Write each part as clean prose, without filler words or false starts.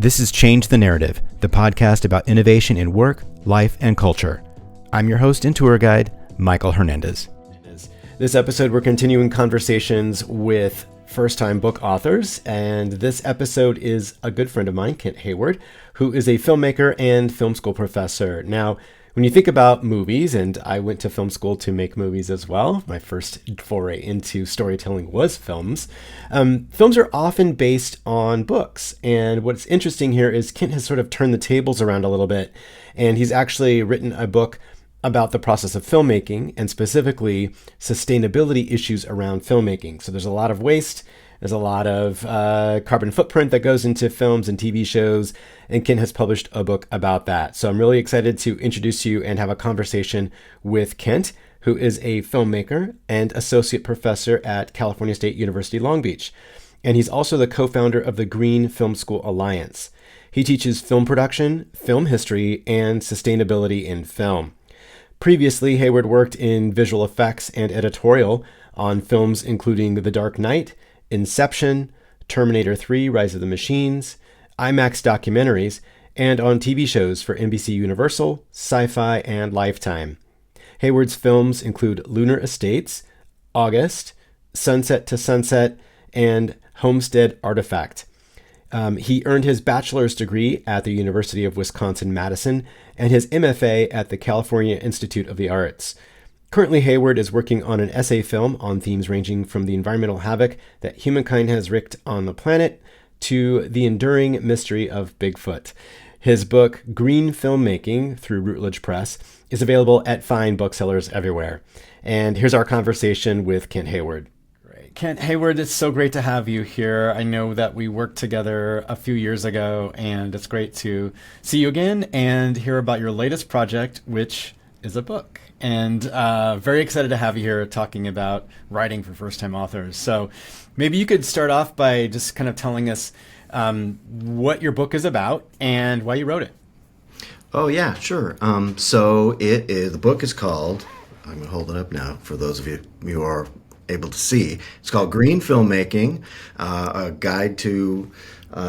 This is Change the Narrative, the podcast about innovation in work, life, and culture. I'm your host and tour guide, Michael Hernandez. This episode, we're continuing conversations with first-time book authors, and this episode is a good friend of mine, Kent Hayward, who is a filmmaker and film school professor. Now, when you think about movies, and I went to film school to make movies as well, my first foray into storytelling was films. Films are often based on books. And what's interesting here is Kent has sort of turned the tables around a little bit. And he's actually written a book about the process of filmmaking and specifically sustainability issues around filmmaking. So there's a lot of waste. There's a lot of carbon footprint that goes into films and TV shows, and Kent has published a book about that. So I'm really excited to introduce you and have a conversation with Kent, who is a filmmaker and associate professor at California State University, Long Beach. And he's also the co-founder of the Green Film School Alliance. He teaches film production, film history, and sustainability in film. Previously, Hayward worked in visual effects and editorial on films including The Dark Knight, Inception, Terminator 3, Rise of the Machines, IMAX documentaries, and on TV shows for NBC Universal, Sci-Fi, and Lifetime. Hayward's films include Lunar Estates, August, Sunset to Sunset, and Homestead Artifact. He earned his bachelor's degree at the University of Wisconsin-Madison and his MFA at the California Institute of the Arts. Currently, Hayward is working on an essay film on themes ranging from the environmental havoc that humankind has wreaked on the planet to the enduring mystery of Bigfoot. His book, Green Filmmaking, through Routledge Press, is available at fine booksellers everywhere. And here's our conversation with Kent Hayward. Great. Kent Hayward, it's so great to have you here. I know that we worked together a few years ago, and it's great to see you again and hear about your latest project, which is a book. And very excited to have you here talking about writing for first-time authors. So maybe you could start off by just kind of telling us what your book is about and why you wrote it. Oh, yeah, sure. So the book is called, I'm going to hold it up now for those of you who are able to see. It's called Green Filmmaking, a guide to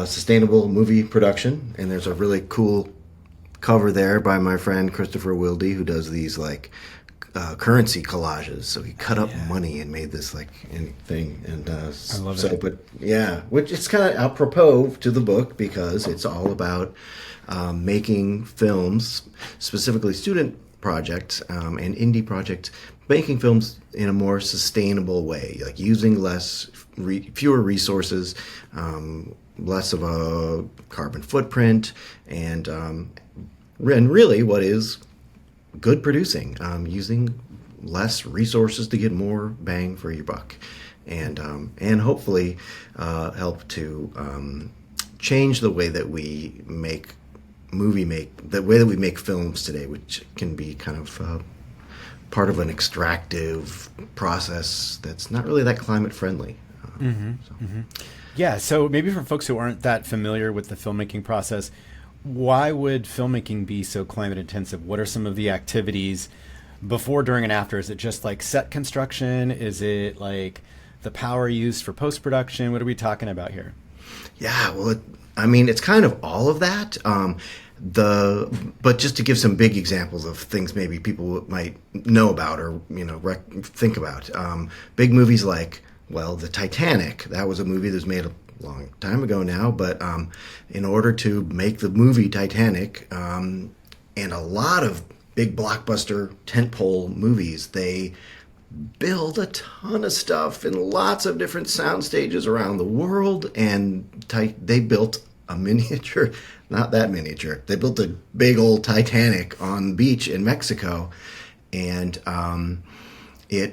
sustainable movie production. And there's a really cool cover there by my friend Christopher Wilde, who does these currency collages. So he cut up money and made this thing. And I love it. But yeah, which is kind of apropos to the book because it's all about making films, specifically student projects and indie projects, making films in a more sustainable way, like using fewer resources, less of a carbon footprint, and really what is good producing, using less resources to get more bang for your buck, and hopefully help to change the way that we make films today, which can be kind of part of an extractive process that's not really that climate friendly. Yeah, so maybe for folks who aren't that familiar with the filmmaking process, why would filmmaking be so climate intensive? What are some of the activities before, during, and after? Is it just like set construction? Is it like the power used for post-production? What are we talking about here? Yeah, well, it's kind of all of that. But just to give some big examples of things maybe people might know about or think about, big movies like, the Titanic. That was a movie that was made a long time ago now, but in order to make the movie Titanic, and a lot of big blockbuster tentpole movies, they build a ton of stuff in lots of different sound stages around the world, and they built a miniature, not that miniature, they built a big old Titanic on the beach in Mexico, and they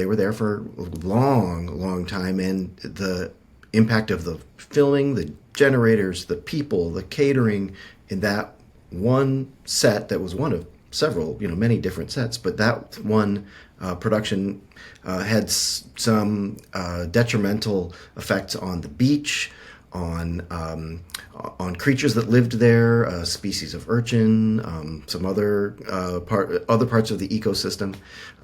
were there for a long time, and the impact of the filming, the generators, the people, the catering in that one set that was one of several, many different sets, but that one production had some detrimental effects on the beach, on creatures that lived there, a species of urchin, some other parts of the ecosystem,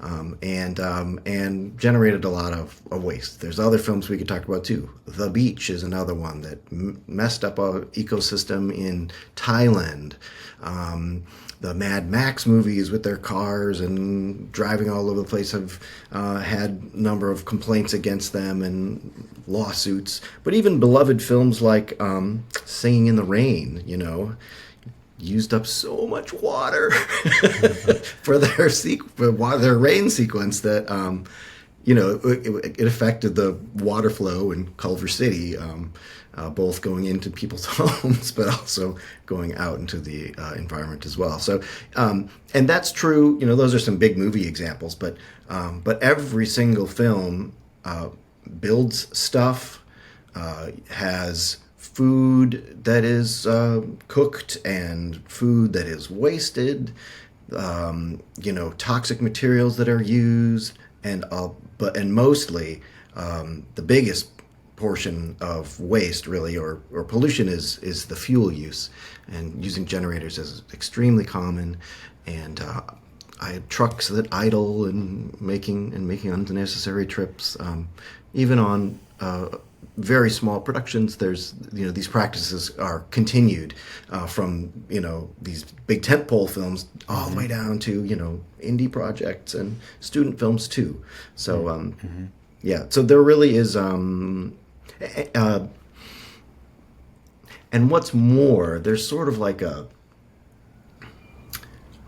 and generated a lot of waste. There's other films we could talk about too. The Beach is another one that messed up a ecosystem in Thailand. The Mad Max movies with their cars and driving all over the place have had a number of complaints against them and lawsuits. But even beloved films like Singing in the Rain, used up so much water for their rain sequence that it affected the water flow in Culver City, both going into people's homes but also going out into the environment as well. So and that's true. Those are some big movie examples, but every single film builds stuff, has food that is cooked and food that is wasted, toxic materials that are used, and mostly the biggest portion of waste really or pollution is the fuel use, and using generators is extremely common. And I have trucks that idle and making unnecessary trips, even on very small productions. There's these practices are continued from these big tentpole films all the way down to indie projects and student films too. So yeah, so there really is and what's more, there's sort of like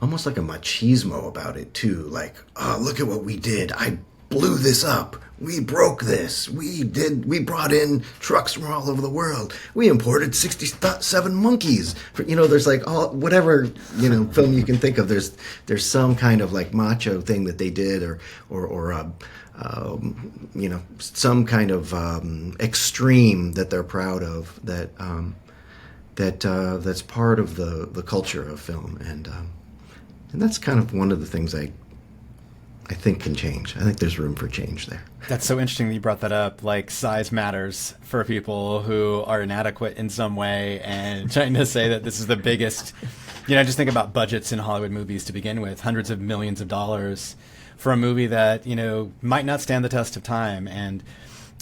almost like a machismo about it too. Like, oh, look at what we did. I blew this up. We broke this. We brought in trucks from all over the world. We imported 67 monkeys. There's like whatever, film you can think of. There's some kind of like macho thing that they did or some kind of extreme that they're proud of that's part of the culture of film. And that's kind of one of the things I think can change. I think there's room for change there. That's so interesting that you brought that up. Like, size matters for people who are inadequate in some way, and trying to say that this is the biggest, just think about budgets in Hollywood movies to begin with, hundreds of millions of dollars for a movie that, might not stand the test of time. And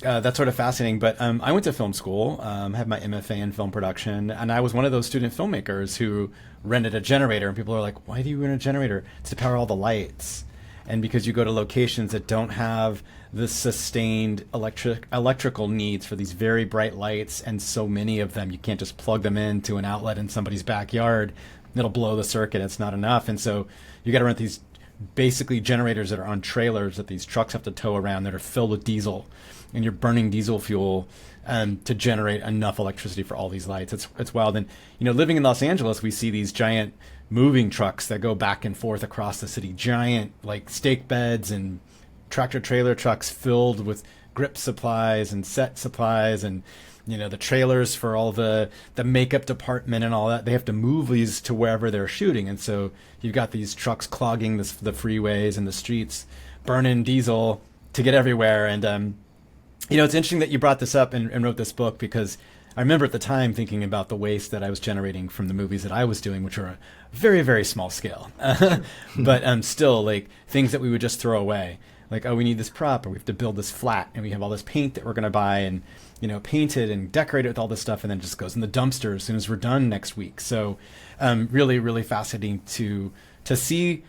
that's sort of fascinating. But I went to film school, had my MFA in film production, and I was one of those student filmmakers who rented a generator. And people are like, why do you rent a generator? It's to power all the lights. And because you go to locations that don't have the sustained electrical needs for these very bright lights, and so many of them, you can't just plug them into an outlet in somebody's backyard. It'll blow the circuit. It's not enough. And so you got to rent these basically generators that are on trailers that these trucks have to tow around that are filled with diesel. And you're burning diesel fuel to generate enough electricity for all these lights. It's wild. And, living in Los Angeles, we see these giant moving trucks that go back and forth across the city, giant like stake beds and tractor trailer trucks filled with grip supplies and set supplies, and the trailers for all the makeup department and all that. They have to move these to wherever they're shooting, and so you've got these trucks clogging the freeways and the streets, burning diesel to get everywhere. And it's interesting that you brought this up and wrote this book, because I remember at the time thinking about the waste that I was generating from the movies that I was doing, which were a very, very small scale, but still like things that we would just throw away. Like, oh, we need this prop, or we have to build this flat, and we have all this paint that we're going to buy and, paint it and decorate it with all this stuff, and then it just goes in the dumpster as soon as we're done next week. So really, really fascinating to see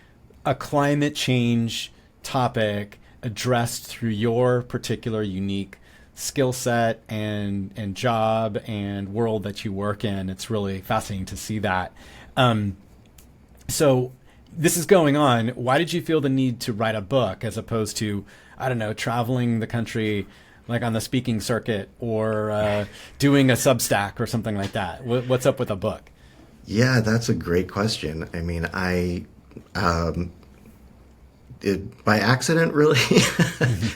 a climate change topic addressed through your particular unique skill set and job and world that you work in. It's really fascinating to see that. So this is going on. Why did you feel the need to write a book as opposed to, I don't know, traveling the country like on the speaking circuit, or doing a Substack or something like that? What's up with a book? Yeah, that's a great question. I mean, by accident, really.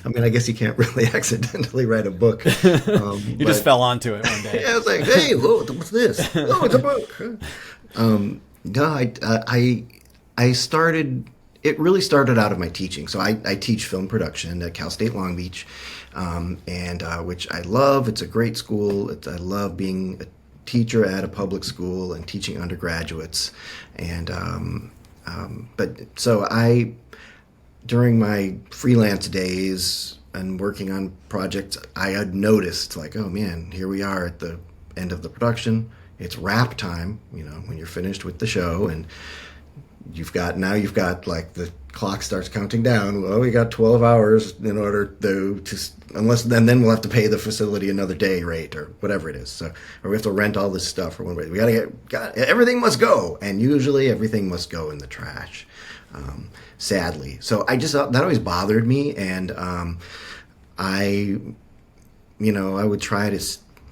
I mean, I guess you can't really accidentally write a book. You just fell onto it one day. Yeah, I was like, hey, what's this? Oh, it's a book. No, I started. It really started out of my teaching. So I teach film production at Cal State Long Beach, and which I love. It's a great school. I love being a teacher at a public school and teaching undergraduates. And but so during my freelance days and working on projects, I had noticed like, oh man, here we are at the end of the production. It's wrap time, when you're finished with the show, and you've got like the clock starts counting down. Well, we got 12 hours in order to unless then we'll have to pay the facility another day rate or whatever it is. So, or we have to rent all this stuff or whatever. We everything must go, and usually everything must go in the trash. Sadly, so I just that always bothered me, and I would try to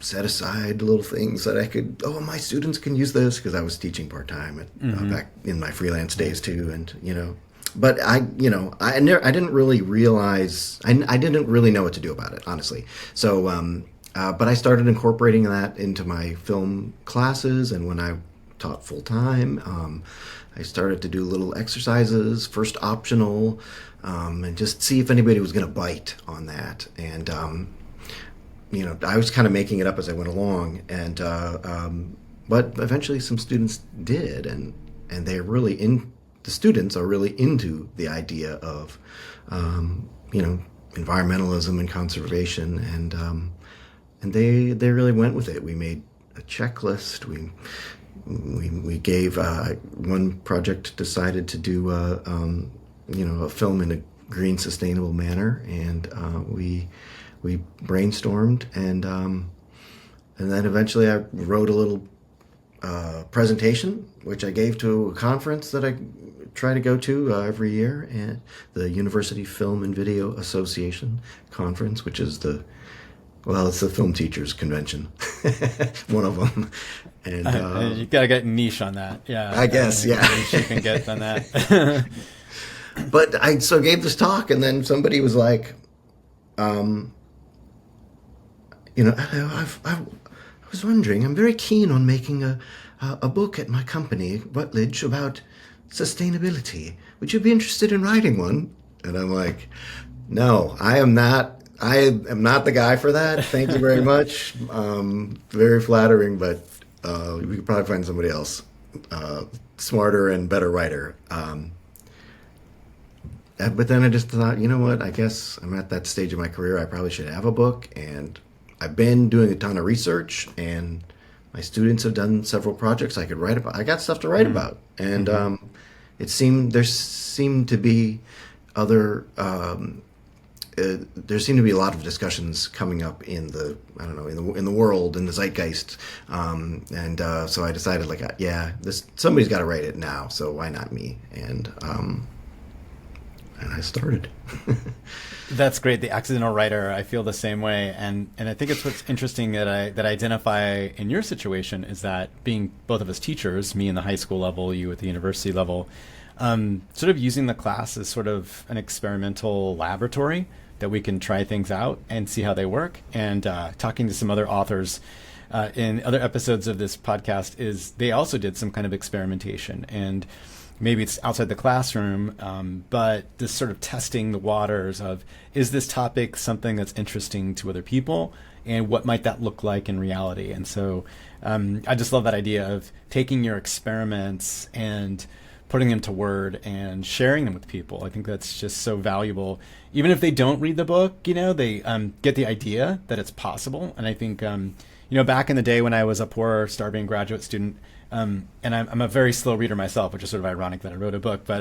set aside little things that I could. Oh, my students can use this, because I was teaching part time back in my freelance days too, and But I didn't really realize. I didn't really know what to do about it, honestly. So, but I started incorporating that into my film classes, and when I taught full time, I started to do little exercises, first optional, and just see if anybody was going to bite on that. And I was kind of making it up as I went along, and but eventually some students did, and they're really in. The students are really into the idea of environmentalism and conservation, and they really went with it. We made a checklist. We gave one project decided to do a film in a green, sustainable manner, and we brainstormed, and then eventually I wrote a little presentation, which I gave to a conference that I try to go to every year, and the University Film and Video Association conference, which is it's the film teachers convention, one of them. And you gotta get niche on that, yeah. I guess, yeah. Niche you can get on that. But I gave this talk, and then somebody was like, I was wondering, I'm very keen on making a book at my company, Rutledge, about sustainability. Would you be interested in writing one? And I'm like, no, I am not the guy for that. Thank you very much. Very flattering, but we could probably find somebody else, smarter and better writer. But then I just thought, you know what? I guess I'm at that stage of my career. I probably should have a book, and I've been doing a ton of research, and my students have done several projects I could write about. I got stuff to write about, and there seemed to be other. There seemed to be a lot of discussions coming up in the world, in the zeitgeist, and so I decided, somebody's got to write it now, so why not me? And I started. That's great. The accidental writer, I feel the same way, and I think it's what's interesting that I identify in your situation is that being both of us teachers, me in the high school level, you at the university level, sort of using the class as sort of an experimental laboratory that we can try things out and see how they work. And talking to some other authors in other episodes of this podcast is they also did some kind of experimentation, and maybe it's outside the classroom, but this sort of testing the waters of, is this topic something that's interesting to other people, and what might that look like in reality? And so I just love that idea of taking your experiments and putting them to word and sharing them with people. I think that's just so valuable. Even if they don't read the book, they get the idea that it's possible. And I think, back in the day when I was a poor, starving graduate student, and I'm a very slow reader myself, which is sort of ironic that I wrote a book, but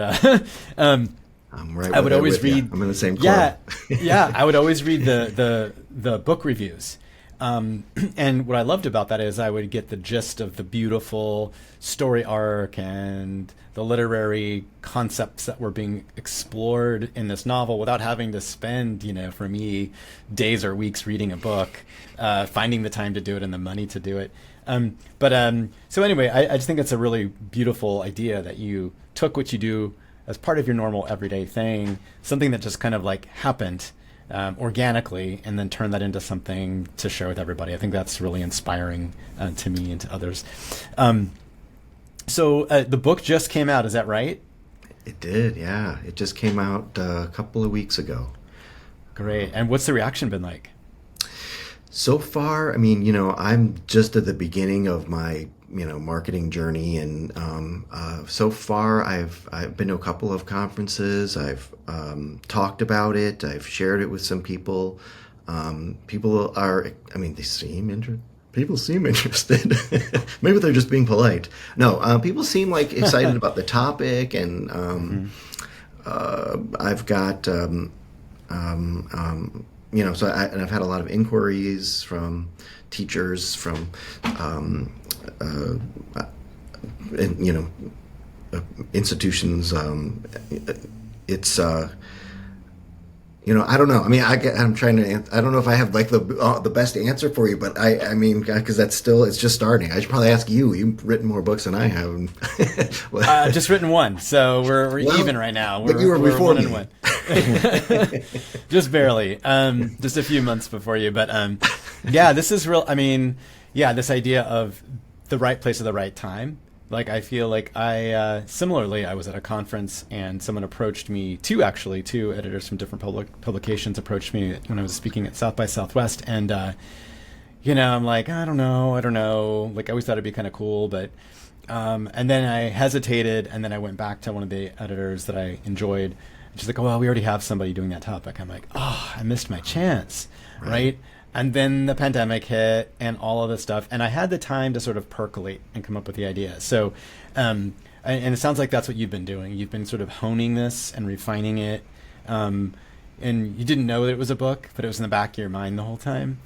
I'm right. I would always read. I'm in the same club. Yeah. I would always read the book reviews, and what I loved about that is I would get the gist of the beautiful story arc and the literary concepts that were being explored in this novel without having to spend, for me, days or weeks reading a book, finding the time to do it and the money to do it. So anyway, I just think it's a really beautiful idea that you took what you do as part of your normal everyday thing, something that just kind of happened organically, and then turned that into something to share with everybody. I think that's really inspiring to me and to others. So the book just came out, is that right? It did, yeah. It just came out a couple of weeks ago. Great. And what's the reaction been like? So far, I'm just at the beginning of my marketing journey. And so far, I've been to a couple of conferences. I've talked about it. I've shared it with some people. People are, they seem interested. People seem interested. Maybe they're just being polite. No, people seem like excited about the topic, and I've got, so I've had a lot of inquiries from teachers, from, institutions. It's, I don't know. I'm trying to. I don't know if I have like the best answer for you, but because it's just starting. I should probably ask you. You've written more books than I have. I've just written one, so we're even right now. But you were before me. 1-1. Just barely. Just a few months before you, but yeah, this is real. This idea of the right place at the right time. Like, I feel like similarly, I was at a conference and someone approached me, two editors from different publications approached me when I was speaking at South by Southwest. And, I'm like, I don't know. Like, I always thought it'd be kind of cool, but, and then I hesitated, and then I went back to one of the editors that I enjoyed. And she's like, oh, well, we already have somebody doing that topic. I'm like, oh, I missed my chance. Right? And then the pandemic hit and all of this stuff. And I had the time to sort of percolate and come up with the idea. So, and it sounds like that's what you've been doing. You've been sort of honing this and refining it. And you didn't know that it was a book, but it was in the back of your mind the whole time.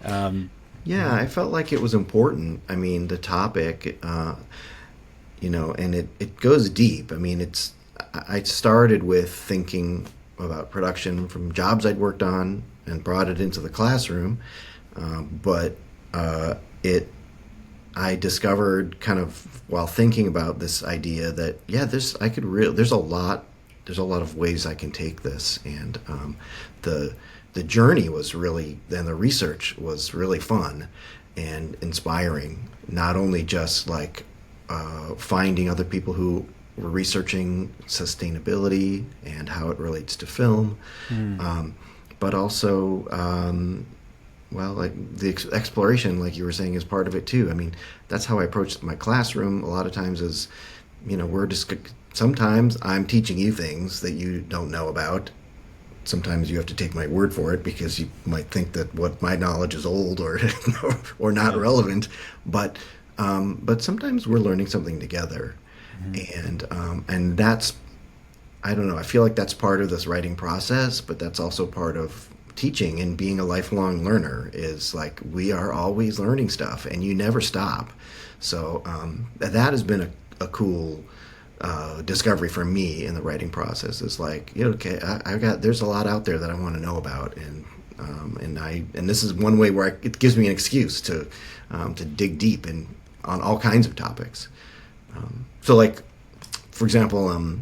Yeah, I felt like it was important. The topic, and it goes deep. I started with thinking about production from jobs I'd worked on and brought it into the classroom, but I discovered kind of while thinking about this idea that there's a lot of ways I can take this, and the journey was really, and the research was really fun and inspiring. Not only just like finding other people who were researching sustainability and how it relates to film. But also, the exploration, like you were saying, is part of it too. That's how I approach my classroom. A lot of times is, sometimes I'm teaching you things that you don't know about. Sometimes you have to take my word for it because you might think that what my knowledge is old or not relevant. But sometimes we're learning something together, and that's. I don't know. I feel like that's part of this writing process, but that's also part of teaching and being a lifelong learner. Is like we are always learning stuff, and you never stop. So that has been a cool discovery for me in the writing process. Is like, there's a lot out there that I want to know about, and this is one way where it gives me an excuse to dig deep on all kinds of topics. So, like, for example.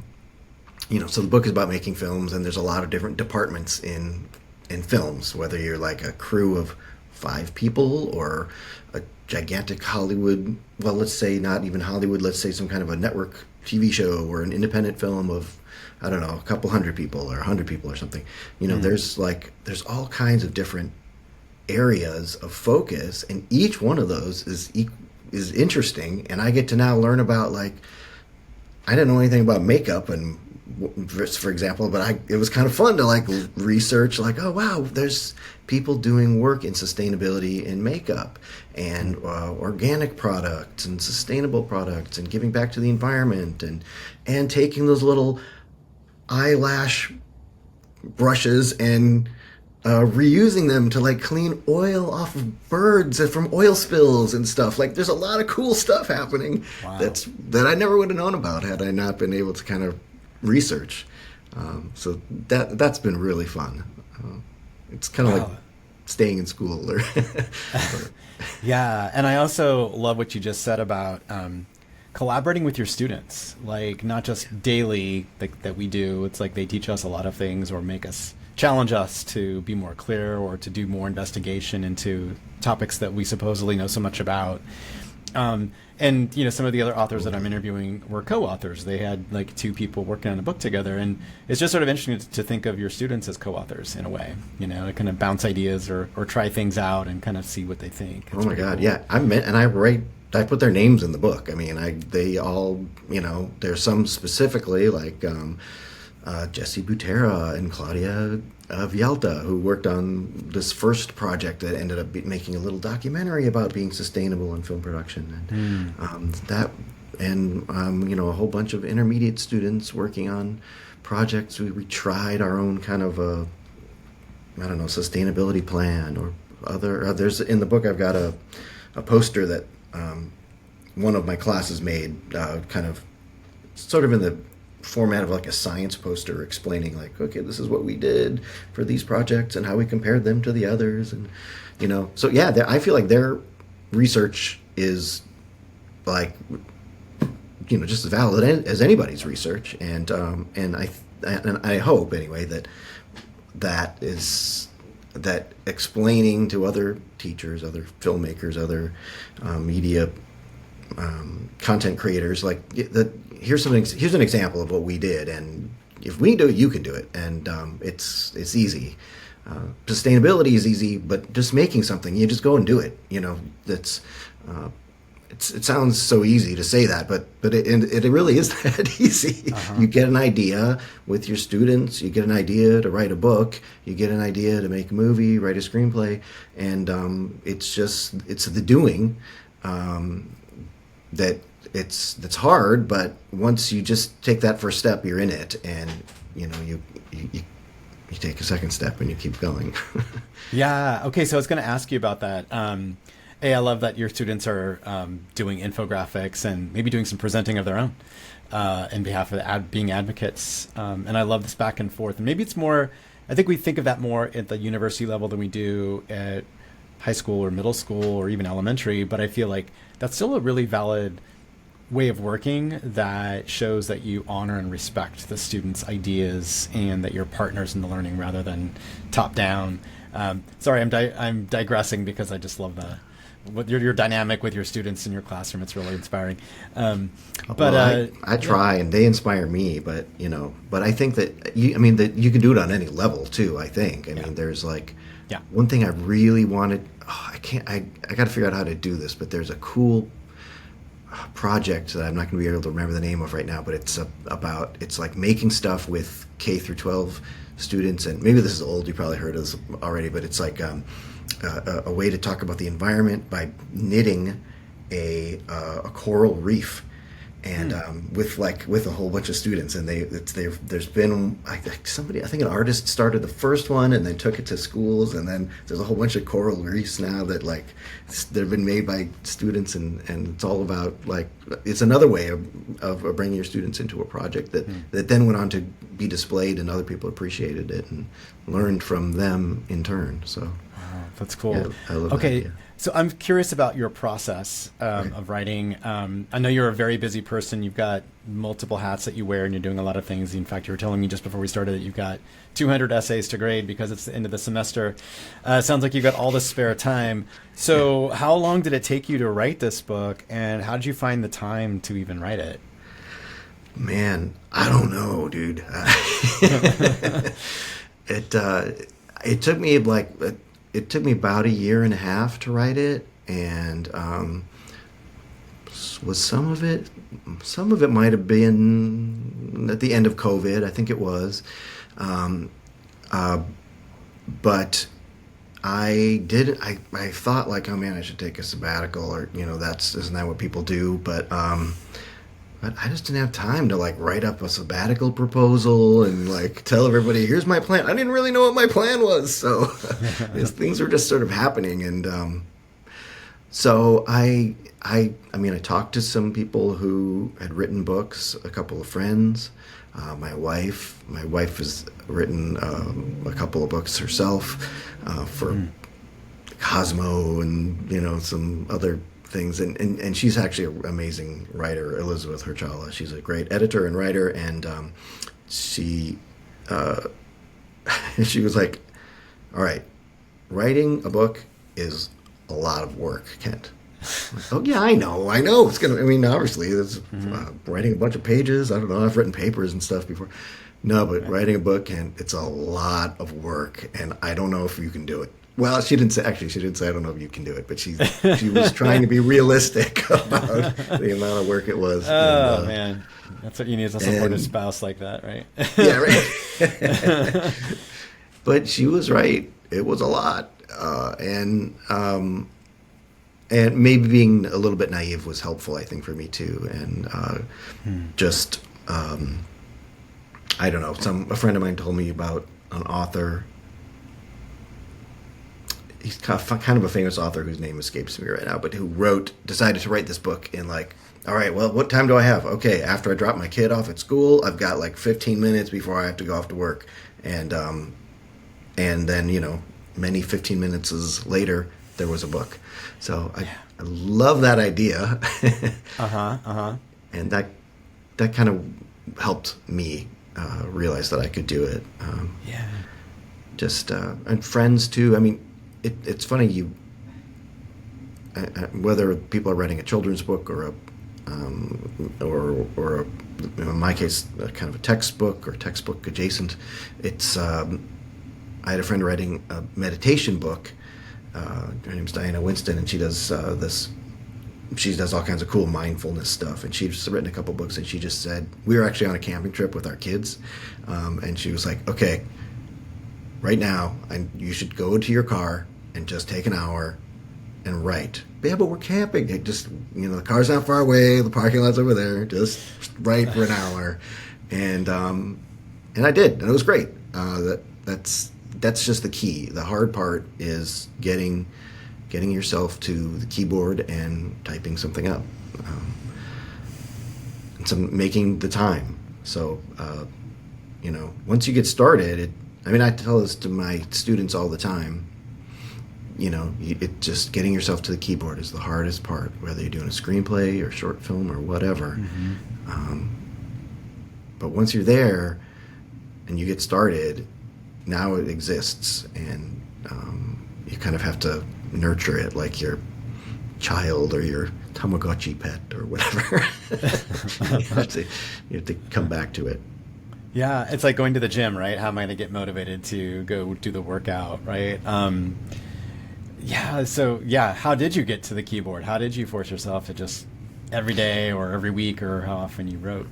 So the book is about making films, and there's a lot of different departments in films, whether you're like a crew of 5 people or a gigantic Hollywood, well, let's say not even Hollywood, let's say some kind of a network TV show or an independent film of, I don't know, a couple hundred people or 100 people or something. There's all kinds of different areas of focus, and each one of those is interesting, and I get to now learn about, like, I didn't know anything about makeup and for example, but it was kind of fun to like research, like, oh wow, there's people doing work in sustainability in makeup and organic products and sustainable products and giving back to the environment and taking those little eyelash brushes and reusing them to like clean oil off of birds and from oil spills and stuff. Like, there's a lot of cool stuff happening. Wow. that I never would have known about had I not been able to kind of research. So that's been really fun. It's kind of like staying in school. Yeah, and I also love what you just said about collaborating with your students, like not just daily that we do. It's like they teach us a lot of things or challenge us to be more clear or to do more investigation into topics that we supposedly know so much about. And some of the other authors that I'm interviewing were co-authors. They had like two people working on a book together, and it's just sort of interesting to think of your students as co-authors in a way, to kind of bounce ideas or try things out and kind of see what they think. Oh my God, cool. Yeah, I put their names in the book. I mean, they all, there's some specifically like Jesse Butera and Claudia Vielta, who worked on this first project that ended up making a little documentary about being sustainable in film production, and a whole bunch of intermediate students working on projects. We tried our own kind of sustainability plan or other. There's in the book I've got a poster that one of my classes made, kind of sort of in the format of like a science poster explaining like, okay, this is what we did for these projects and how we compared them to the others. And, so yeah, I feel like their research is like, just as valid as anybody's research. And I hope anyway, that explaining to other teachers, other filmmakers, other media content creators, like here's an example of what we did, and if we do it, you can do it, and it's easy. Sustainability is easy, but just making something, you just go and do it. That's it sounds so easy to say that, but it really is that easy. You get an idea with your students, you get an idea to write a book, you get an idea to make a movie, write a screenplay, and it's the doing. That's hard, but once you just take that first step, you're in it, and you take a second step and you keep going. Yeah. Okay. So I was going to ask you about that. I love that your students are doing infographics and maybe doing some presenting of their own in behalf of being advocates. And I love this back and forth. And maybe it's more, I think we think of that more at the university level than we do at high school or middle school or even elementary. But I feel like that's still a really valid way of working that shows that you honor and respect the students' ideas and that you're partners in the learning rather than top down. Sorry, I'm digressing because I just love your dynamic with your students in your classroom. It's really inspiring. I try, and they inspire me. But I think that you can do it on any level too. I think. I mean, there's like one thing I really wanted. I got to figure out how to do this. But there's a cool project that I'm not going to be able to remember the name of right now. But it's like making stuff with K through 12 students, and maybe this is old. You probably heard of this already, but it's like a way to talk about the environment by knitting a coral reef, and with a whole bunch of students. And there's been I think an artist started the first one and then took it to schools, and then there's a whole bunch of coral reefs now that they've been made by students, and it's all about it's another way of bringing your students into a project that then went on to be displayed, and other people appreciated it and learned from them in turn. So that's cool. Yeah, I love that idea. So I'm curious about your process of writing. I know you're a very busy person. You've got multiple hats that you wear, and you're doing a lot of things. In fact, you were telling me just before we started that you've got 200 essays to grade because it's the end of the semester. Sounds like you've got all this spare time. So how long did it take you to write this book, and how did you find the time to even write it? Man, I don't know, dude. It took me it took me about a year and a half to write it, and was some of it might have been at the end of COVID, I think it was, but I thought like, oh man, I should take a sabbatical, or isn't that what people do? But I just didn't have time to write up a sabbatical proposal and tell everybody, here's my plan. I didn't really know what my plan was. So things were just sort of happening. And so I talked to some people who had written books, a couple of friends, my wife has written a couple of books herself for Cosmo and, some other things, and she's actually an amazing writer, Elizabeth Herchala. She's a great editor and writer, and she was like, all right, writing a book is a lot of work, Kent. Oh yeah, I know. It's gonna. I mean, obviously, it's writing a bunch of pages. I don't know. I've written papers and stuff before. No, but writing a book it's a lot of work, and I don't know if you can do it. Well, she didn't say. Actually, she didn't say I don't know if you can do it, but she was trying to be realistic about the amount of work it was. Oh man, that's what you need is a supportive spouse like that, right? Yeah, right. But she was right. It was a lot, and maybe being a little bit naive was helpful, I think, for me too. And just I don't know. A friend of mine told me about an author. He's kind of a famous author whose name escapes me right now, but who decided to write this book in like, all right, well, what time do I have? Okay, after I drop my kid off at school, I've got like 15 minutes before I have to go off to work. And then, many 15 minutes later, there was a book. So I love that idea. And that kind of helped me realize that I could do it. And friends too. I mean, it's funny whether people are writing a children's book or in my case, kind of a textbook or textbook adjacent. It's I had a friend writing a meditation book. Her name's Diana Winston, and she does this. She does all kinds of cool mindfulness stuff, and she's written a couple books. And she just said, we were actually on a camping trip with our kids, and she was like, okay, right now, you should go to your car and just take an hour and write. Yeah, but we're camping. The car's not far away. The parking lot's over there. Just write for an hour, and I did, and it was great. That's just the key. The hard part is getting yourself to the keyboard and typing something up, and making the time. So, once you get started, I tell this to my students all the time. Just getting yourself to the keyboard is the hardest part, whether you're doing a screenplay or short film or whatever. But once you're there and you get started, now it exists, and you kind of have to nurture it like your child or your Tamagotchi pet or whatever. you have to come back to it. Yeah, it's like going to the gym, right? How am I going to get motivated to go do the workout, right? How did you get to the keyboard? How did you force yourself to just every day or every week, or how often you wrote?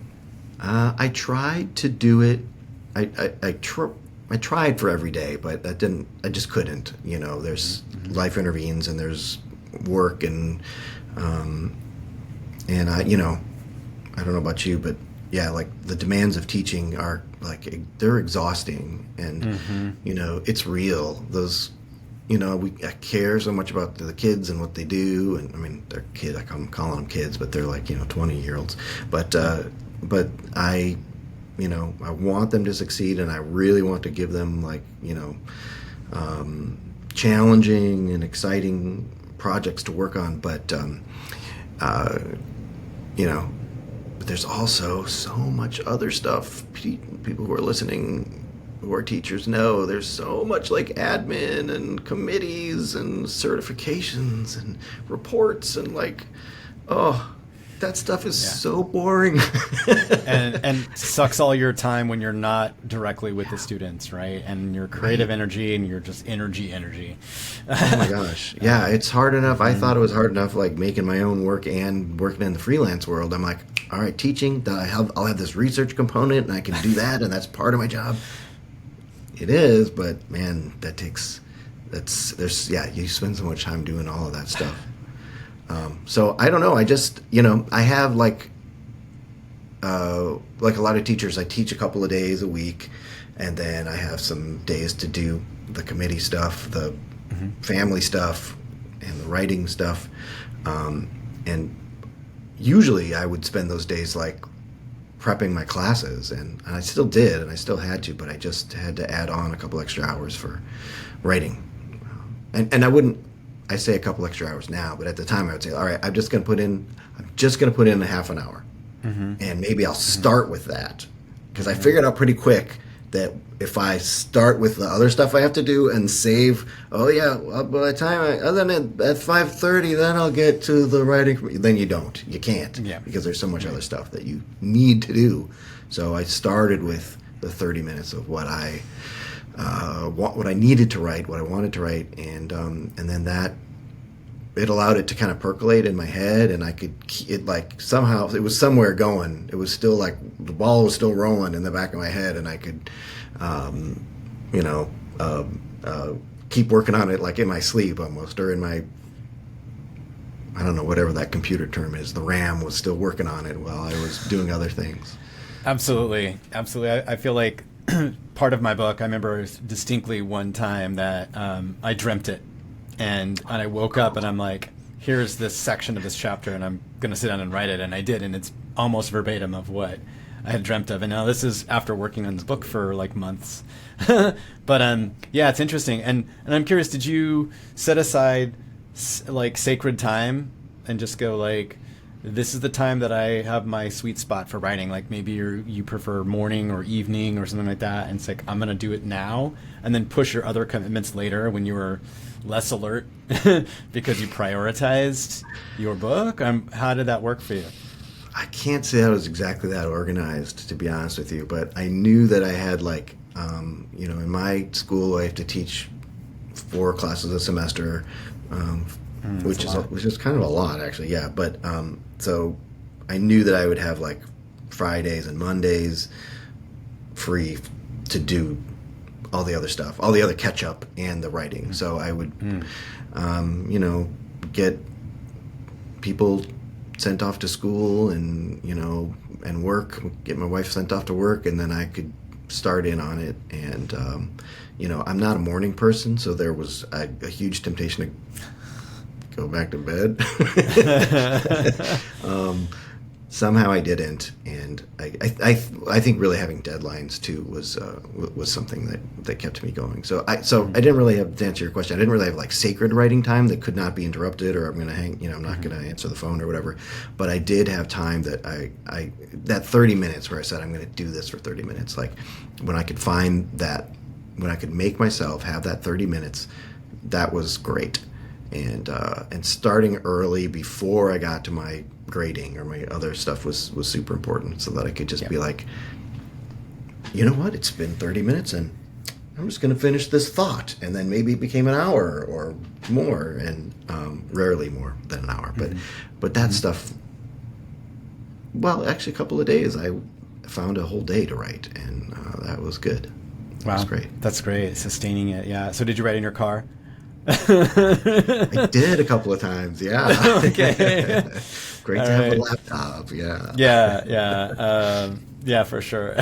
I tried to do it. I tried for every day, but that didn't. I just couldn't. There's life intervenes, and there's work, and I don't know about you, but yeah, like the demands of teaching are they're exhausting, and it's real. Those. I care so much about the kids and what they do, and they're kids. I'm calling them kids, but they're 20-year-olds. But I want them to succeed, and I really want to give them challenging and exciting projects to work on. But but there's also so much other stuff. People who are listening, who are teachers, know there's so much admin and committees and certifications and reports and that stuff is so boring. and sucks all your time when you're not directly with the students, right? And your creative energy, and you're just energy. Oh my gosh. Yeah, it's hard enough. I thought it was hard enough making my own work and working in the freelance world. I'm like, all right, teaching, I'll have this research component, and I can do that, and that's part of my job. It is, but man, you spend so much time doing all of that stuff. So I don't know. I just, I have like a lot of teachers, I teach a couple of days a week, and then I have some days to do the committee stuff, the family stuff, and the writing stuff. And usually I would spend those days prepping my classes, and I still did, and I still had to, but I just had to add on a couple extra hours for writing. I say a couple extra hours now, but at the time I would say, all right, I'm just going to put in a half an hour, and maybe I'll start with that, because I figured out pretty quick that if I start with the other stuff I have to do and save, oh yeah, well, by the time then at 5:30, then I'll get to the writing. Then you can't, because there's so much other stuff that you need to do. So I started with the 30 minutes of what I needed to write, what I wanted to write, and then that. It allowed it to kind of percolate in my head, and I could, somehow, it was somewhere going. It was still like, the ball was still rolling in the back of my head, and I could, keep working on it like in my sleep almost, or in my, I don't know, whatever that computer term is. The RAM was still working on it while I was doing other things. Absolutely. I feel like part of my book, I remember distinctly one time that I dreamt it. And I woke up and I'm like, here's this section of this chapter and I'm going to sit down and write it. And I did. And it's almost verbatim of what I had dreamt of. And now this is after working on this book for like months. But yeah, it's interesting. And I'm curious, did you set aside like sacred time and just go like, this is the time that I have my sweet spot for writing? Like maybe you prefer morning or evening or something like that. And it's like, I'm going to do it now and then push your other commitments later when you were less alert because you prioritized your book? How did that work for you? I can't say I was exactly that organized, to be honest with you, but I knew that I had in my school I have to teach 4 classes a semester, which is kind of a lot actually. Yeah, but so I knew that I would have like Fridays and Mondays free to do all the other stuff, all the other catch up and the writing. So I would, get people sent off to school and, and work, get my wife sent off to work, and then I could start in on it. And, I'm not a morning person, so there was a huge temptation to go back to bed. Somehow I didn't, and I think really having deadlines too was something that kept me going. So I didn't really have, to answer your question, I didn't really have like sacred writing time that could not be interrupted, or I'm going to I'm not going to answer the phone or whatever. But I did have time that I that 30 minutes where I said I'm going to do this for 30 minutes. Like when I could find that, when I could make myself have that 30 minutes, that was great. And starting early before I got to my grading or my other stuff was super important, so that I could just be like, you know what, it's been 30 minutes and I'm just going to finish this thought, and then maybe it became an hour or more, and rarely more than an hour, but that stuff, well, actually a couple of days I found a whole day to write, and that was good. Wow, that's great. That's great, sustaining it. Yeah. So did you write in your car? I did a couple of times, yeah. Okay. Great to have a laptop, yeah. Yeah, for sure.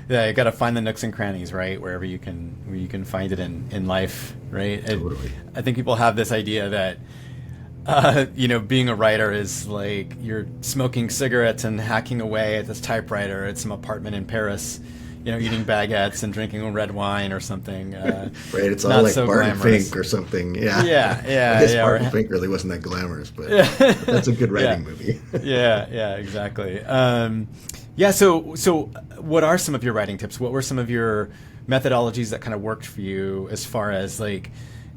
Yeah, you got to find the nooks and crannies, right? Where you can find it in life, right? Totally. I think people have this idea that being a writer is like you're smoking cigarettes and hacking away at this typewriter at some apartment in Paris, eating baguettes and drinking red wine or something. Right, it's all like so Barton Fink or something. Yeah. I guess Barton Fink really wasn't that glamorous, but that's a good writing movie. Yeah, exactly. So what are some of your writing tips? What were some of your methodologies that kind of worked for you as far as like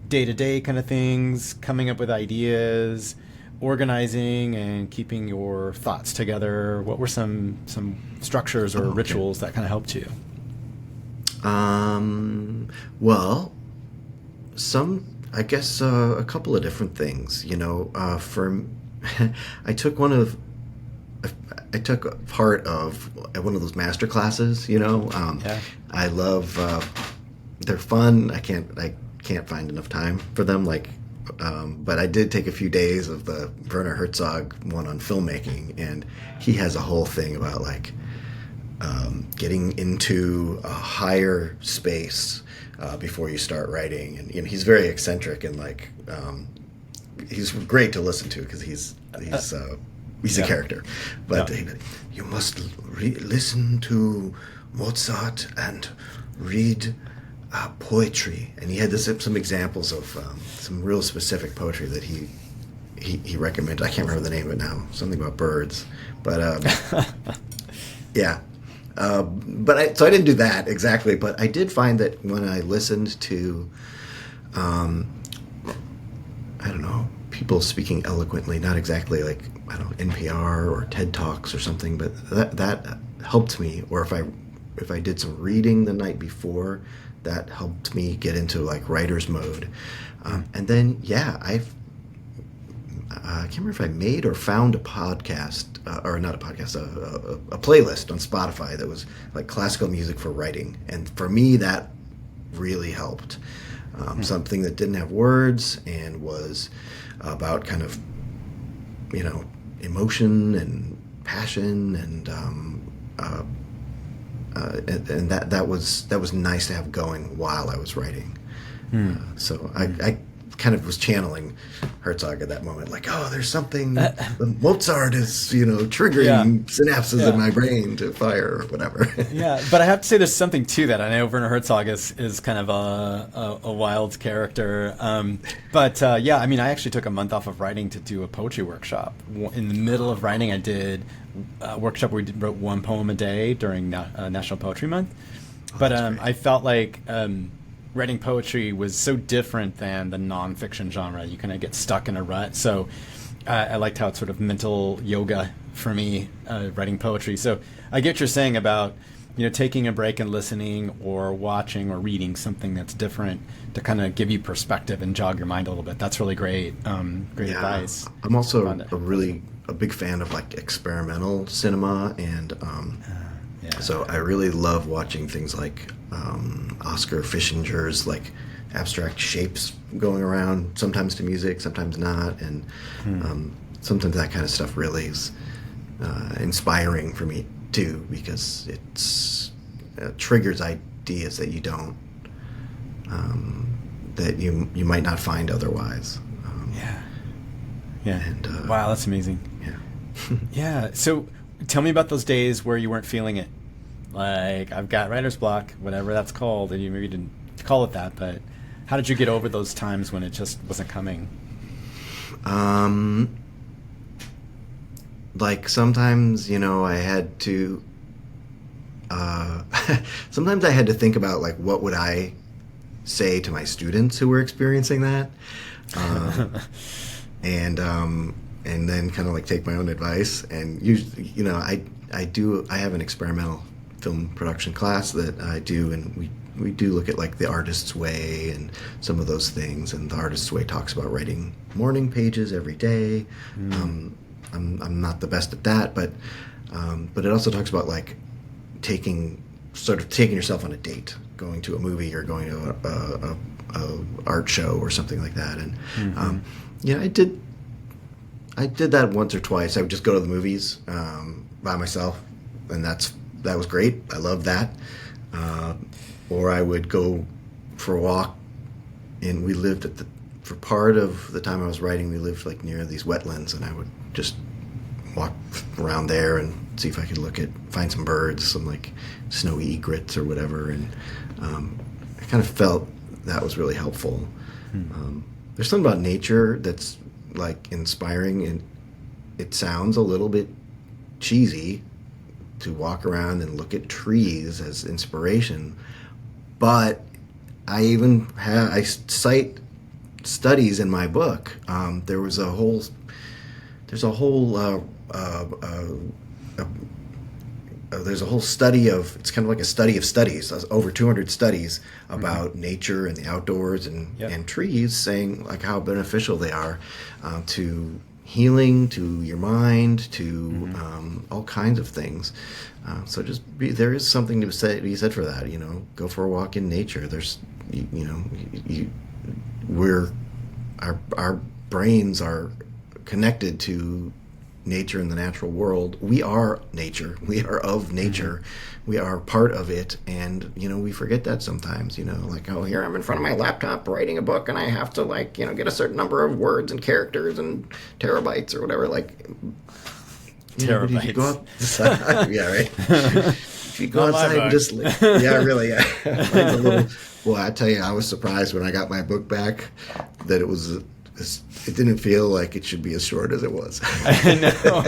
day-to-day kind of things, coming up with ideas, organizing and keeping your thoughts together? What were some structures or rituals that kind of helped you? Well, I guess a couple of different things. I took part of one of those master classes. I love. They're fun. I can't find enough time for them. But I did take a few days of the Werner Herzog one on filmmaking, and he has a whole thing about getting into a higher space before you start writing. And he's very eccentric, and he's great to listen to because he's a character. But you must listen to Mozart and read poetry, and he had some examples of some real specific poetry that he recommended. I can't remember the name of it now. Something about birds, but yeah. So I didn't do that exactly, but I did find that when I listened to, I don't know, people speaking eloquently, not exactly like, I don't know, NPR or TED Talks or something, but that helped me. Or if I did some reading the night before, that helped me get into like writer's mode. And then, yeah, I can't remember if I made or found a podcast, or not a podcast, a playlist on Spotify that was like classical music for writing. And for me, that really helped. Something that didn't have words and was about kind of, emotion and passion, and that was nice to have going while I was writing. So I kind of was channeling Herzog at that moment, like, oh, there's something, Mozart is, triggering synapses in my brain to fire or whatever. Yeah, but I have to say there's something to that. I know Werner Herzog is kind of a wild character. Yeah, I mean, I actually took a month off of writing to do a poetry workshop. In the middle of writing, I did a workshop where we wrote one poem a day during National Poetry Month. But I felt like writing poetry was so different than the nonfiction genre. You kind of get stuck in a rut. So I liked how it's sort of mental yoga for me, writing poetry. So I get what you're saying about, taking a break and listening or watching or reading something that's different to kind of give you perspective and jog your mind a little bit. That's really great. Great advice. I'm also a big fan of like experimental cinema, and so I really love watching things like Oscar Fishinger's like abstract shapes going around, sometimes to music, sometimes not, and sometimes that kind of stuff really is inspiring for me too, because it's triggers ideas that you don't that you might not find otherwise. And, wow, that's amazing. Yeah. So tell me about those days where you weren't feeling it. Like, I've got writer's block, whatever that's called, and you maybe didn't call it that, but how did you get over those times when it just wasn't coming? Like sometimes, I had to, sometimes I had to think about like, what would I say to my students who were experiencing that? And then kind of like take my own advice. And usually, I have an experimental film production class that I do, and we do look at like the artist's way and some of those things. And the artist's way talks about writing morning pages every day. I'm not the best at that, but it also talks about like taking yourself on a date, going to a movie or going to a art show or something like that. And I did that once or twice. I would just go to the movies by myself, and that was great. I loved that. Or I would go for a walk, and we lived for part of the time I was writing, we lived like near these wetlands, and I would just walk around there and see if I could find some birds, some like snowy egrets or whatever. And I kind of felt that was really helpful. There's something about nature that's like inspiring, and it sounds a little bit cheesy to walk around and look at trees as inspiration, but I cite studies in my book. There's a whole study of, it's kind of like a study of studies, over 200 studies about nature and the outdoors and trees, saying like how beneficial they are to healing, to your mind, to all kinds of things. So there is something to be said for that. Go for a walk in nature. There's, our brains are connected to nature and the natural world. We are nature. We are of nature. We are part of it, and we forget that sometimes. Like, oh, here I'm in front of my laptop writing a book, and I have to get a certain number of words and characters and terabytes or whatever. Like, terabytes. If you go outside, yeah, right. If you go outside and just really. Mine's a little. Well, I tell you, I was surprised when I got my book back that it didn't feel like it should be as short as it was. I know.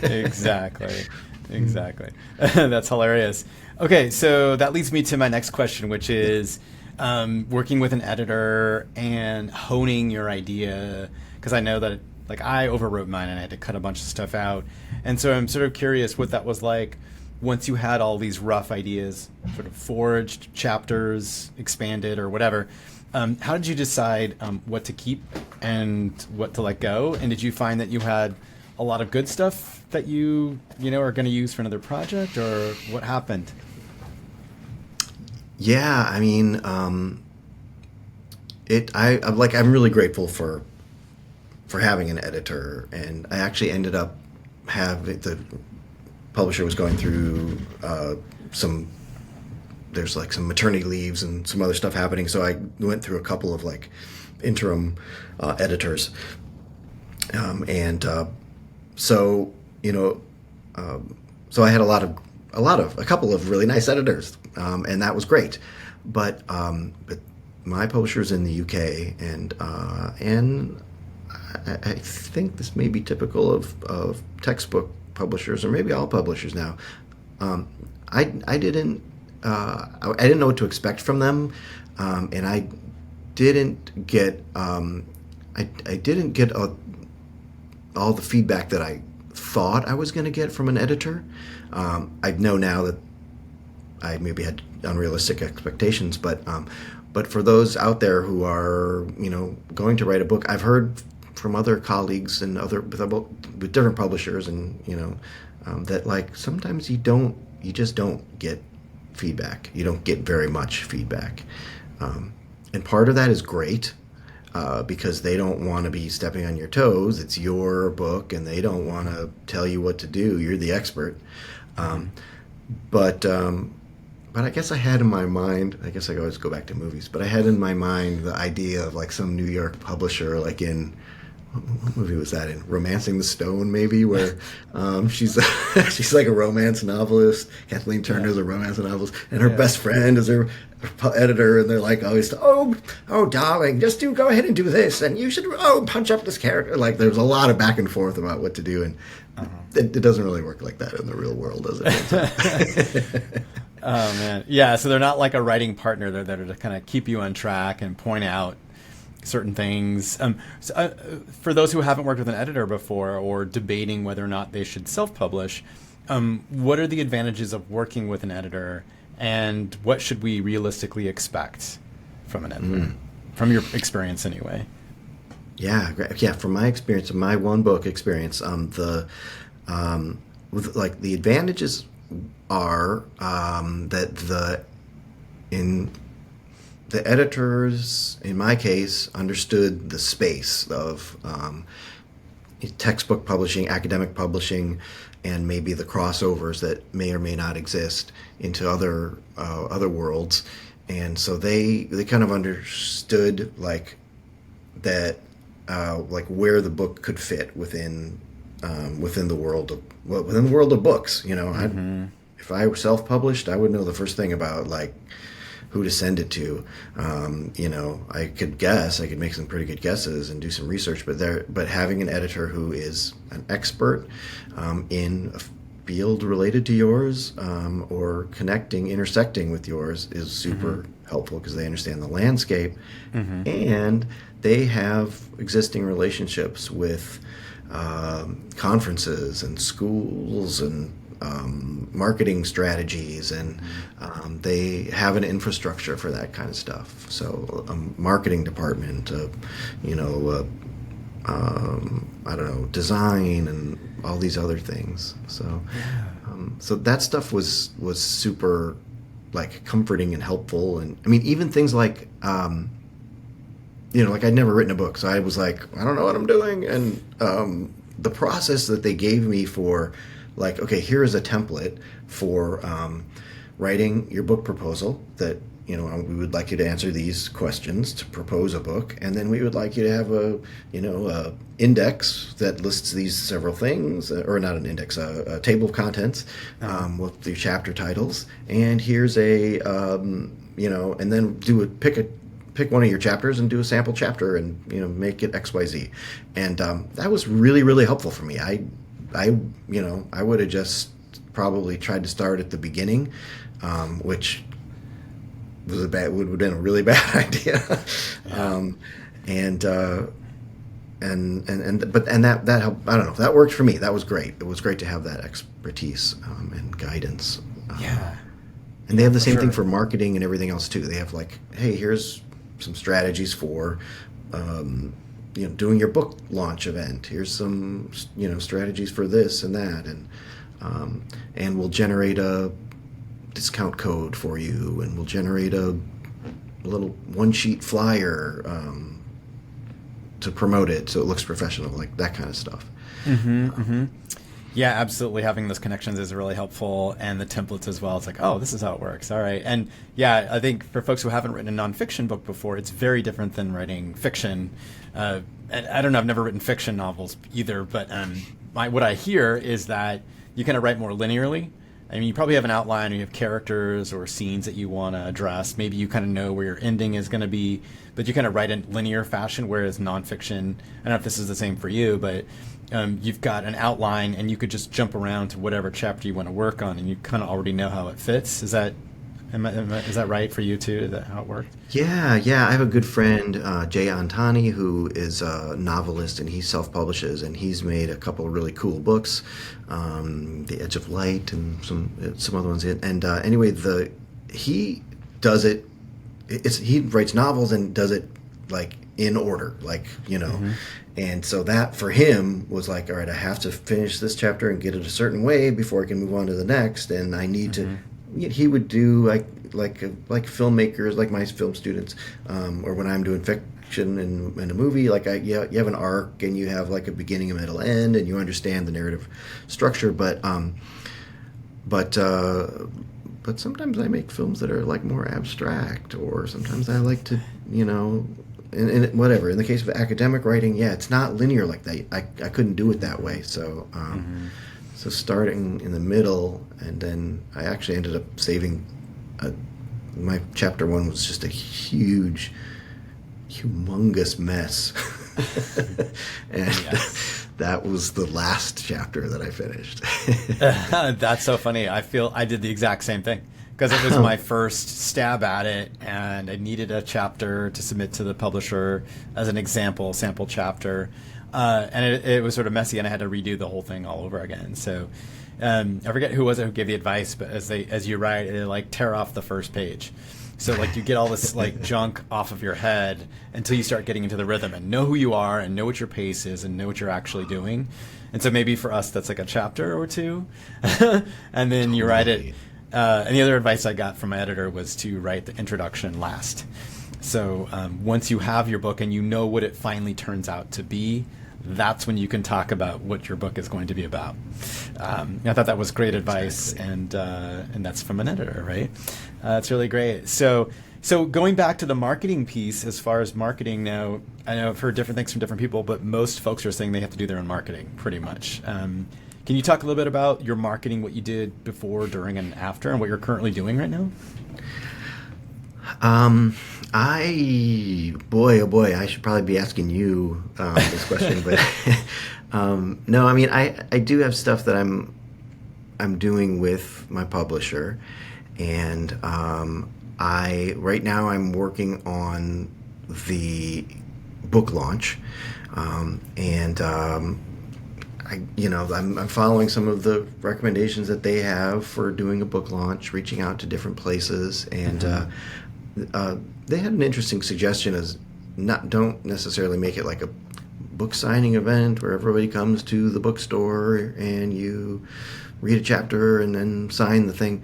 Exactly. Exactly. That's hilarious. Okay, so that leads me to my next question, which is working with an editor and honing your idea, because I know that like I overwrote mine and I had to cut a bunch of stuff out. And so I'm sort of curious what that was like once you had all these rough ideas sort of forged, chapters expanded or whatever. How did you decide what to keep and what to let go? And did you find that you had a lot of good stuff that you are going to use for another project, or what happened? Yeah, I mean, I'm really grateful for having an editor, and I actually ended up the publisher was going through there's like some maternity leaves and some other stuff happening, so I went through a couple of like interim editors, so I had a couple of really nice editors, and that was great, but my publisher's in the UK, and I think this may be typical of textbook publishers, or maybe all publishers now. I didn't know what to expect from them, and I didn't get all the feedback that I thought I was going to get from an editor. I know now that I maybe had unrealistic expectations, but for those out there who are going to write a book, I've heard from other colleagues and with different publishers, and that like sometimes you just don't get feedback. You don't get very much feedback, and part of that is great, because they don't want to be stepping on your toes. It's your book, and they don't want to tell you what to do. You're the expert. But I guess I had in my mind, I guess I always go back to movies, but I had in my mind the idea of like some New York publisher, like in, what movie was that in? Romancing the Stone, maybe, where she's like a romance novelist. Kathleen Turner's a romance novelist, and her best friend is her editor, and they're like always, oh, darling, just go ahead and do this, and you should punch up this character. Like there's a lot of back and forth about what to do, and it doesn't really work like that in the real world, does it? Oh man, yeah. So they're not like a writing partner. They're there to kind of keep you on track and point out certain things. For those who haven't worked with an editor before, or debating whether or not they should self-publish, what are the advantages of working with an editor, and what should we realistically expect from an editor, from your experience anyway? Yeah, from my experience, my one book experience, the advantages are that the editors, in my case, understood the space of textbook publishing, academic publishing, and maybe the crossovers that may or may not exist into other worlds, and so they kind of understood like that, like where the book could fit within the world of books. If I were self-published, I would know the first thing about like who to send it to. I could make some pretty good guesses and do some research, but having an editor who is an expert in a field related to yours, or intersecting with yours, is super helpful, because they understand the landscape, and they have existing relationships with conferences and schools and marketing strategies, and they have an infrastructure for that kind of stuff. So a marketing department, design and all these other things. So, so that stuff was super like comforting and helpful. And I mean, even things like, like I'd never written a book, so I was like, I don't know what I'm doing. And the process that they gave me for like, okay, here is a template for writing your book proposal that, we would like you to answer these questions to propose a book, and then we would like you to have a index that lists these several things, or not an index, a table of contents with your chapter titles, and here's and then pick one of your chapters and do a sample chapter, and make it XYZ, and that was really, really helpful for me. I would have just probably tried to start at the beginning, which would have been a really bad idea. Yeah. That helped. I don't know. That worked for me. That was great. It was great to have that expertise and guidance. Yeah. And they have the same thing sure. for marketing and everything else too. They have like, hey, here's some strategies for, doing your book launch event. Here's some, strategies for this and that, and we'll generate a discount code for you, and we'll generate a little one-sheet flyer to promote it so it looks professional, like that kind of stuff. Yeah, absolutely. Having those connections is really helpful, and the templates as well. It's like, oh, this is how it works. All right. And yeah, I think for folks who haven't written a nonfiction book before, it's very different than writing fiction. And I don't know, I've never written fiction novels either, but what I hear is that you kind of write more linearly. I mean, you probably have an outline, or you have characters or scenes that you want to address. Maybe you kind of know where your ending is going to be, but you kind of write in linear fashion, whereas nonfiction, I don't know if this is the same for you, but you've got an outline and you could just jump around to whatever chapter you want to work on, and you kind of already know how it fits. Is that right for you too? Is that how it worked? Yeah. I have a good friend, Jay Antani, who is a novelist, and he self-publishes, and he's made a couple of really cool books, The Edge of Light and some other ones. And anyway, he does it. He writes novels and does it like in order, like And so that for him was like, all right, I have to finish this chapter and get it a certain way before I can move on to the next, and I need to. He would do like filmmakers, like my film students, or when I'm doing fiction in a movie, like you have an arc and you have like a beginning, a middle, end, and you understand the narrative structure. But sometimes I make films that are like more abstract, or sometimes I like to, and whatever. In the case of academic writing, it's not linear like that. I couldn't do it that way. So. So starting in the middle, and then I actually ended up saving. My chapter 1 was just a humongous mess, and that was the last chapter that I finished. That's so funny. I feel I did the exact same thing, because it was my first stab at it, and I needed a chapter to submit to the publisher as an sample chapter. And it was sort of messy, and I had to redo the whole thing all over again. So I forget who was it who gave the advice, but as you write, it like tear off the first page. So like you get all this like junk off of your head until you start getting into the rhythm and know who you are and know what your pace is and know what you're actually doing. And so maybe for us that's like a chapter or two, and then you write it. And the other advice I got from my editor was to write the introduction last. So once you have your book and you know what it finally turns out to be, that's when you can talk about what your book is going to be about. I thought that was great advice, and that's from an editor, right? It's really great. So going back to the marketing piece, as far as marketing now, I know I've heard different things from different people, but most folks are saying they have to do their own marketing, pretty much. Can you talk a little bit about your marketing, what you did before, during, and after, and what you're currently doing right now? Oh boy, I should probably be asking you this question, but no, I mean, I do have stuff that I'm doing with my publisher, and right now I'm working on the book launch, and I'm following some of the recommendations that they have for doing a book launch, reaching out to different places, and they had an interesting suggestion as don't necessarily make it like a book signing event where everybody comes to the bookstore and you read a chapter and then sign the thing.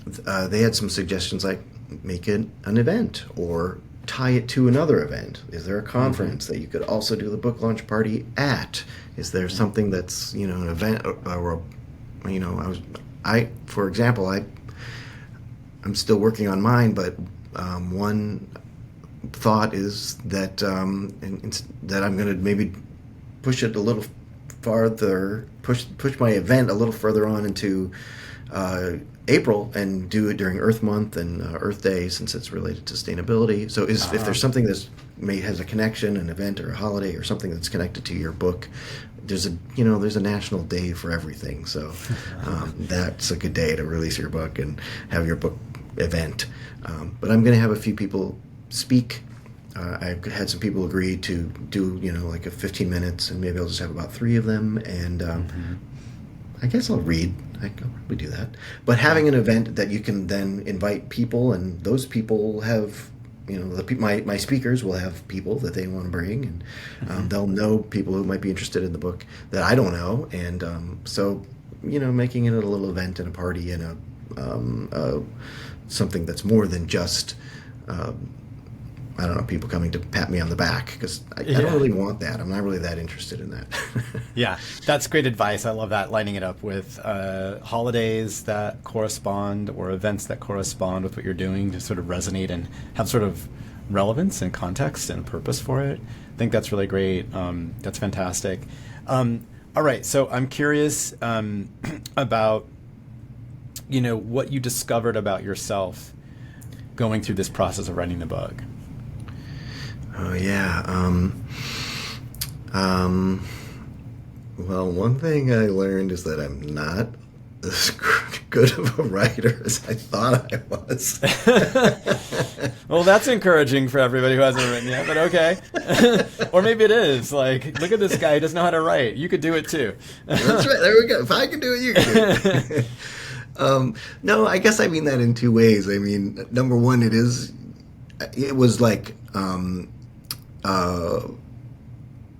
They had some suggestions like make it an event or tie it to another event. Is there a conference that you could also do the book launch party at? Is there something that's an event or for example, I'm still working on mine, but one thought is that that I'm going to maybe push it a little farther, push my event a little further on into April and do it during Earth Month and Earth Day, since it's related to sustainability. So if there's something that's has a connection, an event or a holiday or something that's connected to your book, there's a national day for everything. So that's a good day to release your book and have your book event. But I'm going to have a few people speak. I've had some people agree to do, like a 15 minutes, and maybe I'll just have about 3 of them. And I guess I'll read. I can probably do that. But having an event that you can then invite people, and those people have, my speakers will have people that they want to bring, and they'll know people who might be interested in the book that I don't know. And so, making it a little event and a party and something that's more than just I don't know, people coming to pat me on the back, because I don't really want that. I'm not really that interested in that. Yeah, that's great advice. I love that, lining it up with holidays that correspond or events that correspond with what you're doing to sort of resonate and have sort of relevance and context and purpose for it. I think that's really great. That's fantastic. All right, so I'm curious about, what you discovered about yourself going through this process of writing the book. Oh, yeah. Well, one thing I learned is that I'm not as good of a writer as I thought I was. Well, that's encouraging for everybody who hasn't written yet, but okay. Or maybe it is. Like, look at this guy, he doesn't know how to write. You could do it too. That's right. There we go. If I can do it, you can do it. No, I guess I mean that in 2 ways. I mean, number one, it was like,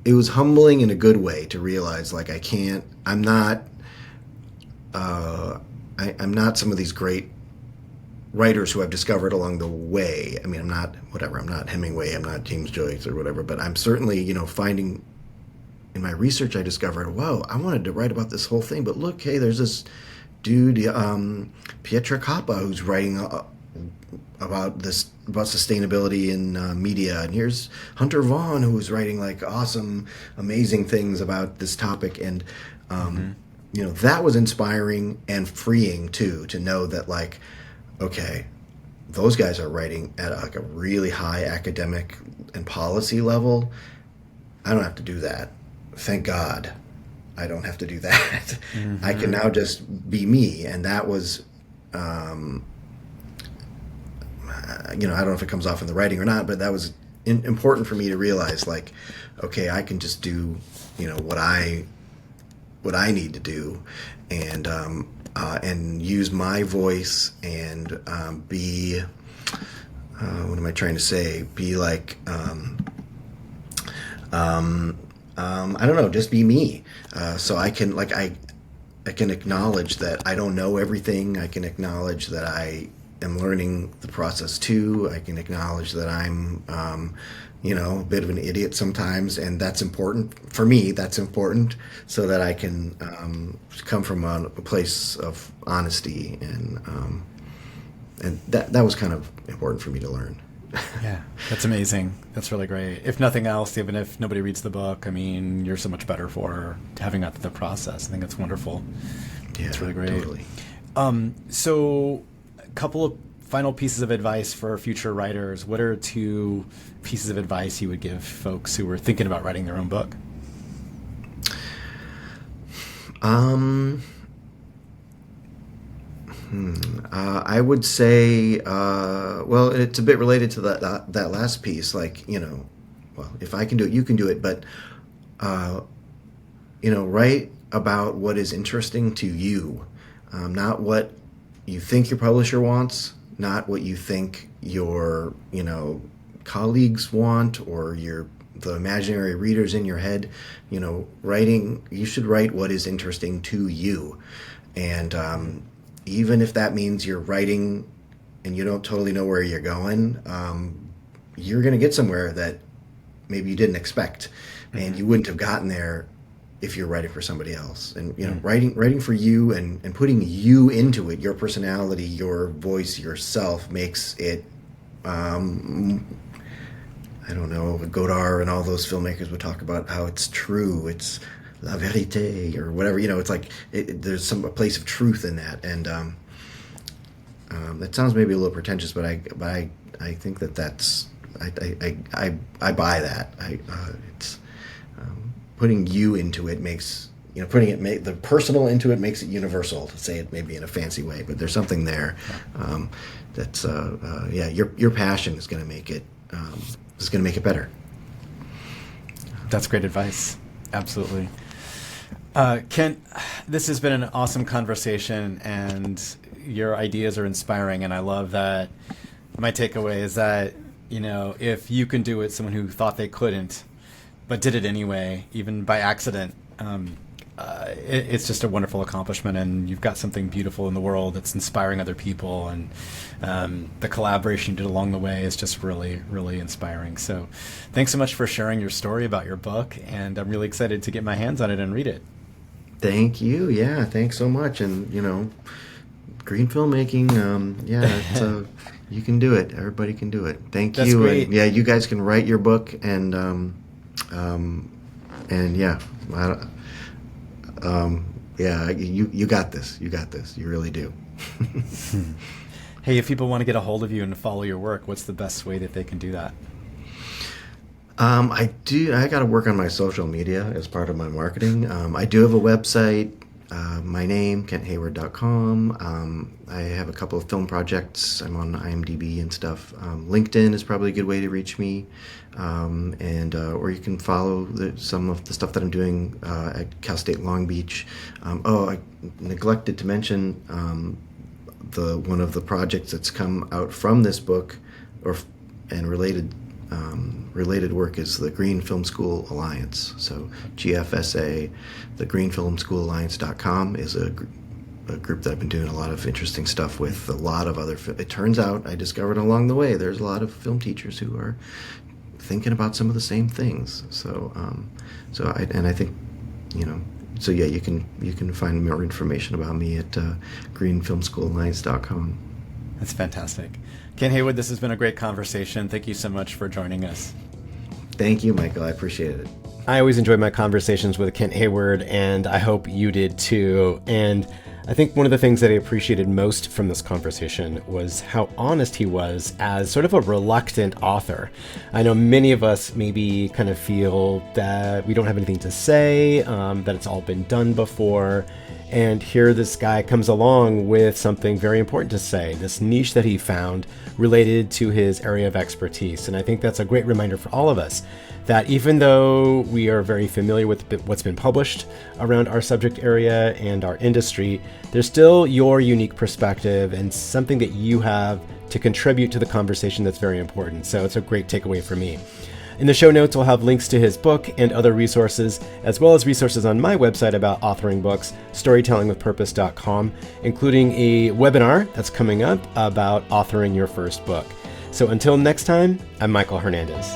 it was humbling in a good way to realize, like, I'm not some of these great writers who I've discovered along the way. I mean, I'm not Hemingway, I'm not James Joyce or whatever, but I'm certainly, finding in my research, I discovered, whoa, I wanted to write about this whole thing, but look, hey, there's this dude, Pietra Kappa, who's writing about sustainability in media, and here's Hunter Vaughn, who's writing like awesome, amazing things about this topic, and that was inspiring and freeing too, to know that, like, okay, those guys are writing at like a really high academic and policy level. I don't have to do that. Thank God, I don't have to do that. I can now just be me, and that was. I don't know if it comes off in the writing or not, but that was important for me to realize, like, okay, I can just do, what I need to do, and use my voice and be, what am I trying to say? Be like, I don't know, just be me. So I can, like, I can acknowledge that I don't know everything. I can acknowledge that I am learning the process too. I can acknowledge that I'm, a bit of an idiot sometimes, and that's important for me. That's important so that I can come from a place of honesty, and that was kind of important for me to learn. Yeah, that's amazing. That's really great. If nothing else, even if nobody reads the book, I mean, you're so much better for having that the process. I think that's wonderful. Yeah, it's really great. Totally. So a couple of final pieces of advice for future writers. What are 2 pieces of advice you would give folks who are thinking about writing their own book? I would say, well, it's a bit related to that last piece. Like, well, if I can do it, you can do it. But, write about what is interesting to you, not what you think your publisher wants, not what you think your, colleagues want, or the imaginary readers in your head. You should write what is interesting to you. And even if that means you're writing and you don't totally know where you're going, you're going to get somewhere that maybe you didn't expect, and you wouldn't have gotten there if you're writing for somebody else. And writing for you and putting you into it, your personality, your voice, yourself, makes it, I don't know, Godard and all those filmmakers would talk about how it's true, it's la vérité, or whatever. It's like there's a place of truth in that, and that sounds maybe a little pretentious, but I think that's I buy that. It's putting you into it makes, putting the personal into it makes it universal, to say it maybe in a fancy way, but there's something there that's your passion is going to make it better. That's great advice. Absolutely. Kent, this has been an awesome conversation, and your ideas are inspiring, and I love that. My takeaway is that, if you can do it, someone who thought they couldn't, but did it anyway, even by accident, it's just a wonderful accomplishment, and you've got something beautiful in the world that's inspiring other people, and the collaboration you did along the way is just really, really inspiring. So thanks so much for sharing your story about your book, and I'm really excited to get my hands on it and read it. Thank you. Yeah, thanks so much. And, Green Filmmaking, it's, you can do it. Everybody can do it. Thank you. That's great. And, you guys can write your book, and you got this. You got this. You really do. Hey, if people want to get a hold of you and follow your work, what's the best way that they can do that? I got to work on my social media as part of my marketing. I do have a website, my name, KentHayward.com. I have a couple of film projects. I'm on IMDb and stuff. LinkedIn is probably a good way to reach me. Or you can follow some of the stuff that I'm doing at Cal State Long Beach. I neglected to mention one of the projects that's come out from this book, and related work is the Green Film School Alliance. So GFSA, the greenfilmschoolalliance.com is a group that I've been doing a lot of interesting stuff with. A lot of other, it turns out, I discovered along the way, there's a lot of film teachers who are thinking about some of the same things. I think, you can find more information about me at greenfilmschoolalliance.com. That's fantastic. Kent Hayward, this has been a great conversation. Thank you so much for joining us. Thank you, Michael. I appreciate it. I always enjoy my conversations with Kent Hayward, and I hope you did too. And I think one of the things that I appreciated most from this conversation was how honest he was as sort of a reluctant author. I know many of us maybe kind of feel that we don't have anything to say, that it's all been done before. And here this guy comes along with something very important to say, this niche that he found related to his area of expertise. And I think that's a great reminder for all of us that even though we are very familiar with what's been published around our subject area and our industry, there's still your unique perspective and something that you have to contribute to the conversation that's very important. So it's a great takeaway for me. In the show notes, we'll have links to his book and other resources, as well as resources on my website about authoring books, storytellingwithpurpose.com, including a webinar that's coming up about authoring your first book. So until next time, I'm Michael Hernandez.